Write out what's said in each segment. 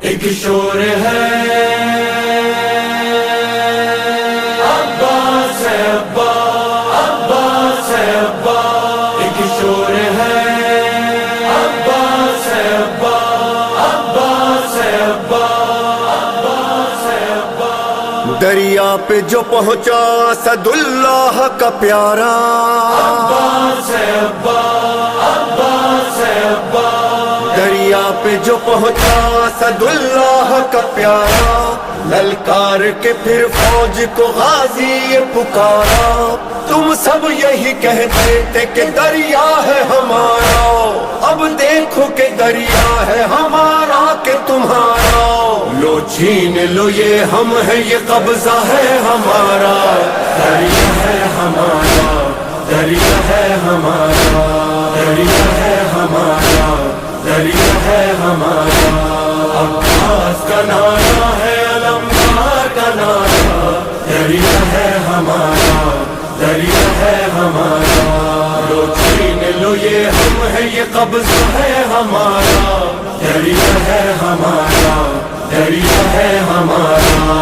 ایک شور ہے عباس ہے ابا، عباس ہے ابا، ایک شور ہے عباس ہے ابا، عباس ہے ابا، عباس ہے ابا۔ دریا پہ جو پہنچا اسد اللہ کا پیارا، عباس ہے ابا، عباس ہے ابا، دریا پہ جو پہنچا اسد اللہ کا پیارا، للکار کے پھر فوج کو غازی یہ پکارا۔ تم سب یہی کہتے تھے کہ دریا ہے ہمارا، اب دیکھو کہ دریا ہے ہمارا کہ تمہارا۔ لو چھین لو یہ ہم ہے، یہ قبضہ ہے ہمارا، دریا ہے ہمارا، دریا ہے ہمارا، دریا ہے ہمارا، دریا ہے ہمارا۔ عباس کا نعرہ ہے، علمدار کا نعرہ، دریا ہے ہمارا، دریا ہے ہمارا۔ لو چھین لو یہ ہم ہے، یہ قبضہ ہے ہمارا، دریا ہے ہمارا، دریا ہے ہمارا۔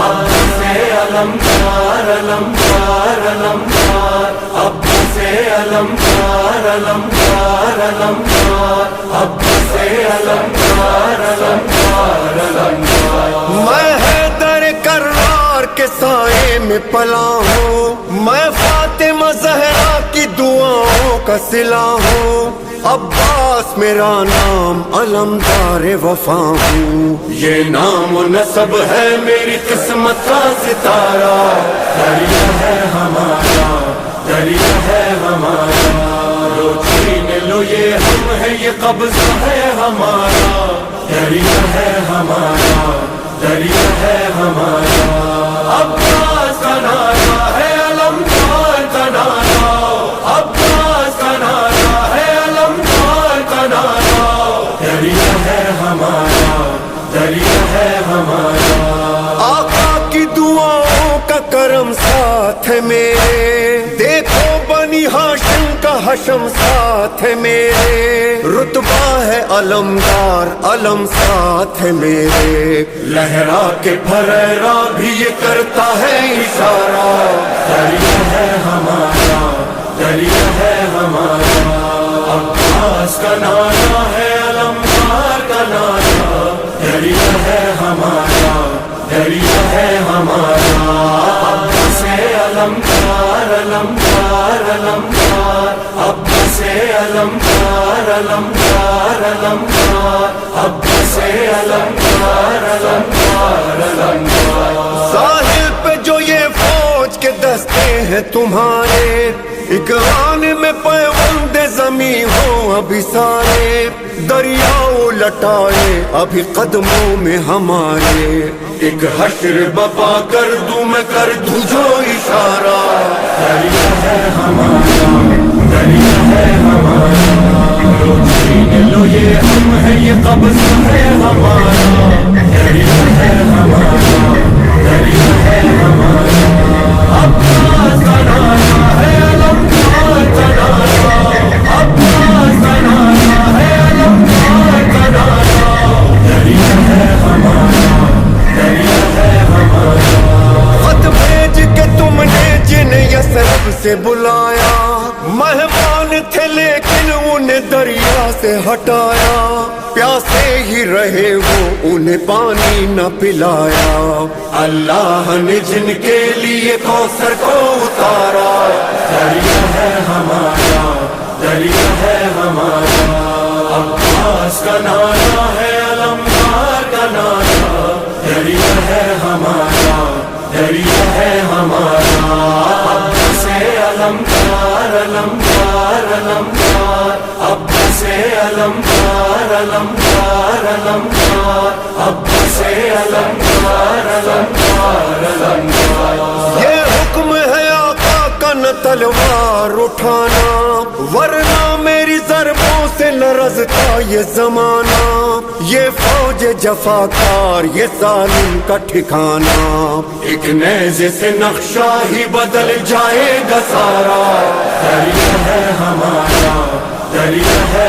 عباس علمدار، علمدار، علمدار، عباس علمدار، علمدار، علمدار، عباس علمدار، علمدار، علمدار۔ میں حیدر کرار کے سائے میں پلا ہوں، میں فاطمہ زہرا کی دعاؤں کا صلہ ہوں، عباس میرا نام، علمدار وفا ہوں، یہ نام و نسب ہے میری قسمت کا ستارہ، دریا ہے ہمارا، دریا ہے ہمارا۔ لو چھین لو یہ ہم ہے، یہ قبضہ ہے ہمارا، دریا ہے ہمارا، دریا ہے ہمارا۔ عباس کا نعرہ ہے، علمدار کا نعرہ، عباس کا نعرہ ہے، علمدار کا نعرہ، دریا ہے ہمارا، دریا ہے ہمارا۔ آقا کی دعاؤں کا کرم ساتھ ہے میرے، دیکھو بنی ہاشم کا حشم ساتھ ہے میرے، رتبہ ہے علمدار، علم ساتھ ہے میرے، لہرا کے پھریرا بھی یہ کرتا ہے اشارہ، دریا ہے ہمارا، دریا ہے ہمارا۔ عباس کا نعرہ ہے، علمدار کا نعرہ، دریا ہے ہمارا، دریا ہے ہمارا۔ عباس علمدار، علمدار، علمدار، عباس علمدار، علمدار، علمدار، عباس علمدار، علمدار، علمدار۔ ساحل پہ جو یہ فوج کے دستے ہیں تمہارے، ایک آن میں پیوند زمین ہو ابھی سارے، دریاؤ لٹائے ابھی قدموں میں ہمارے، ایک حشر بپا کر دوں میں، کر دوں جو اشارہ، دریا ہے ہمارا، دریا ہے ہمارا۔ لو چھین لو یہ ہم ہے، یہ قبضہ ہے ہمارا، دریا ہے ہمارا، دریا ہے ہمارا۔ عباس کا نعرہ ہے، علمدار کا نعرہ، عباس کا نعرہ ہے، علمدار کا نعرہ، دریا ہے ہمارا، دریا ہے ہمارا۔ خط بھیج کے تم نے جنہیں یثرب سے بلایا، مہمان تھے لیکن انہیں دریا سے ہٹایا، پیاسے ہی رہے وہ انہیں پانی نہ پلایا، اللہ نے جن کے لیے کوثر کو اتارا، دریا ہے ہمارا، دریا ہے ہمارا۔ عباس کا نعرہ ہے، علمدار کا نعرہ، دریا ہے ہمارا، دریا ہے ہمارا۔ عباس علمدار، علمدار، علمدار، عباس علمدار، علمدار، علمدار، عباس علمدار، علمدار، علمدار۔ یہ حکم ہے آقا کا نہ تلوار اٹھانا، ورنہ میری ضربوں سے لرزتا یہ زمانہ، یہ فوج جفاکار، یہ ظالم کا ٹھکانہ، ایک نیزے سے نقشہ ہی بدل جائے گا سارا، دریا ہے ہمارا، دریا ہے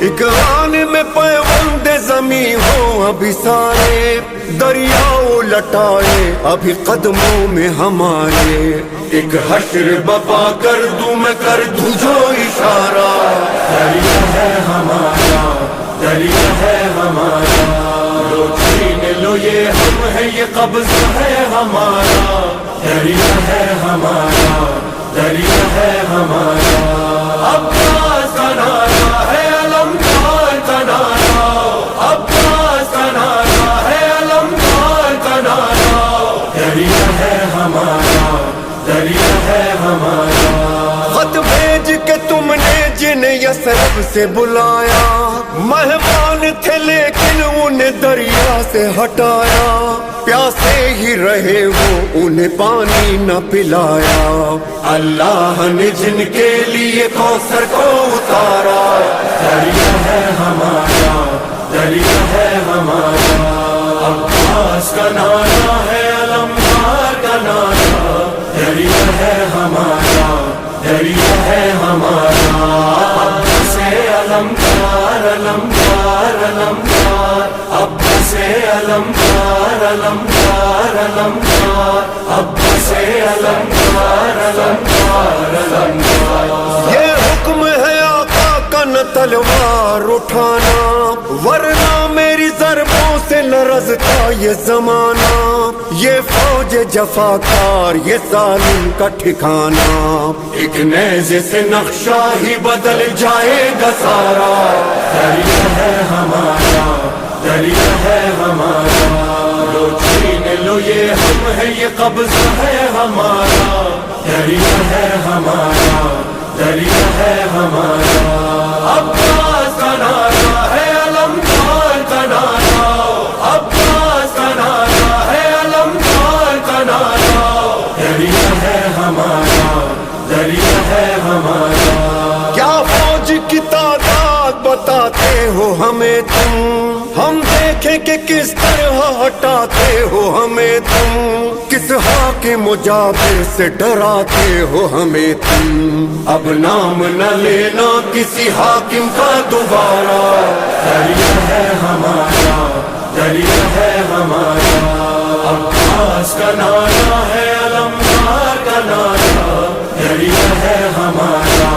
ایک آنے میں پیوند زمیں ہو ابھی سارے دریاؤ لٹائے ابھی قدموں میں ہمارے ایک حشر بپا کر دوں میں کر دوں جو اشارہ دریا ہے ہمارا دریا ہے ہمارا لو چھین لو یہ ہم ہے یہ قبضہ ہے ہمارا دریا ہے ہمارا دریا ہے ہمارا عباس کا نعرہ ہے علمدار کا نعرہ عباس کا نعرہ ہے علمدار کا نعرہ دریا ہے ہمارا دریا ہے ہمارا خط بھیج کے تم نے جنہیں یثرب سے بلایا مہمان تھے لیکن انہیں دریا سے ہٹایا پیاسے ہی رہے وہ انہیں پانی نہ پلایا اللہ نے جن کے لیے کوثر کو اتارا دریا ہے ہمارا دریا ہے ہمارا عباس کا نعرہ ہے علمدار کا نعرہ دریا ہے ہمارا دریا ہے ہمارا عباس علمدار علمدار علمدار عباس علمدار علمدار علمدار عباس علمدار علمدار علمدار یہ حکم ہے آقا کا نہ تلوار اٹھانا ورنہ میری ضربوں سے لرزتا یہ زمانہ یہ فوج جفاکار یہ ظالم کا ٹھکانہ ایک نیزے سے نقشہ ہی بدل جائے گا سارا دریا ہے ہمارا دریا ہے ہمارا لو چھین لو یہ ہم ہے یہ قبضہ ہے ہمارا دریا ہے ہمارا دریا ہے ہمارا عباس کا نعرہ ہے علمدار کا نعرہ عباس کا نعرہ ہے علمدار کا نعرہ دریا ہے ہمارا دریا ہے ہمارا کیا فوج کی تعداد بتاتے ہو ہمیں تم ہم دیکھیں کہ کس طرح ہٹاتے ہو ہمیں تم کس حاکم مجابر سے ڈراتے ہو ہمیں تم اب نام نہ لینا کسی حاکم کا دوبارہ دریا ہے ہمارا دریا ہے ہمارا عباس کا نعرہ ہے علمدار کا نعرہ دریا ہے ہمارا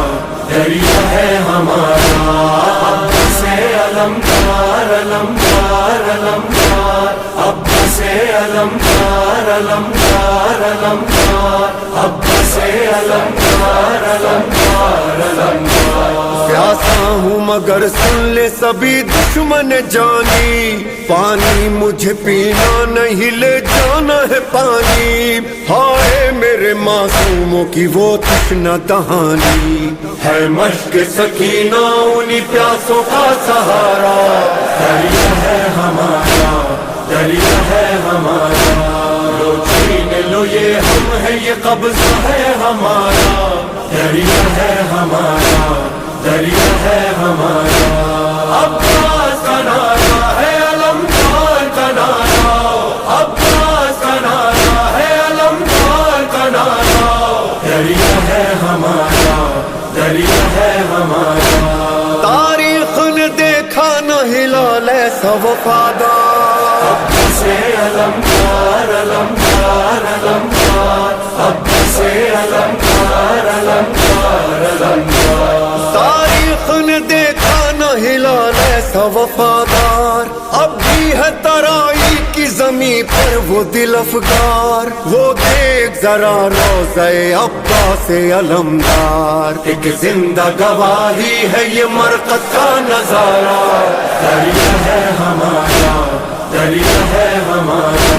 دریا ہے ہمارا عباس علمدار علمدار علمدار عباس علمدار علمدار علمدار عباس علمدار علمدار علمدار پیاسا ہوں مگر سن لے سبھی دشمن جانی پانی مجھے پینا نہیں لے جانا ہے پانی ہائے میرے معصوموں کی وہ تشنہ دہانی ہے مشق سکینہ انہی پیاسوں کا سہارا دریا ہے ہمارا دریا ہے ہمارا لو چھین لو یہ ہم ہے یہ قبضہ ہے ہمارا دریا ہے ہمارا دریا ہے ہمارا عباس کا نعرہ ہے علمدار کا نعرہ عباس کا نعرہ ہے علمدار کا نعرہ دریا ہے ہمارا دریا ہے ہمارا تاریخ نے دیکھا نہ ہلال ایسا وفادار عباس علمدار علمدار علمدار عباس علمدار علمدار علمدار تاریخ نے دیکھا نہ ہلال ایسا وفادار اب بھی ہے ترائی کی زمین پر وہ دل افگار وہ دیکھ ذرا روضہ عباس علمدار ایک زندہ گواہی ہے یہ مرقد کا نظارہ دریا ہے ہمارا دریا ہے ہمارا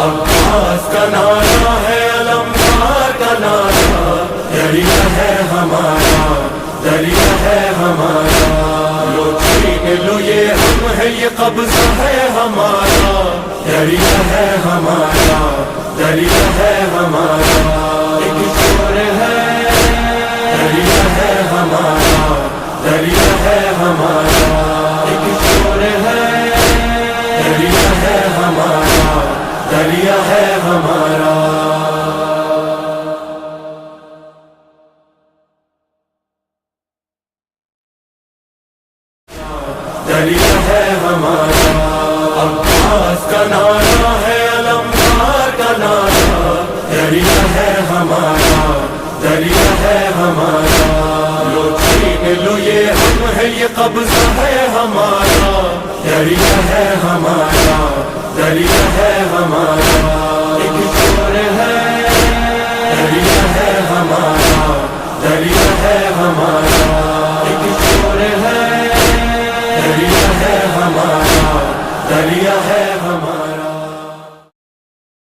عباس کا نعرہ ہے علمدار کا نعرہ دریا ہے ہمارا دریا ہے ہمارا لو چھین لو یہ ہم ہے یہ قبضہ ہے ہمارا دریا ہے ہمارا دریا ہے ہمارا ایک شور ہے دریا ہے ہمارا دریا ہے ہمارا ایک شور ہے دریا ہے ہمارا دریا ہے ہمارا کا نعرہ، دریا ہے ہمارا، دریا ہے ہمارا، لو چھین لو یہ ہم ہے، یہ قبضہ ہے ہمارا، دریا ہے ہمارا، دریا ہے ہمارا۔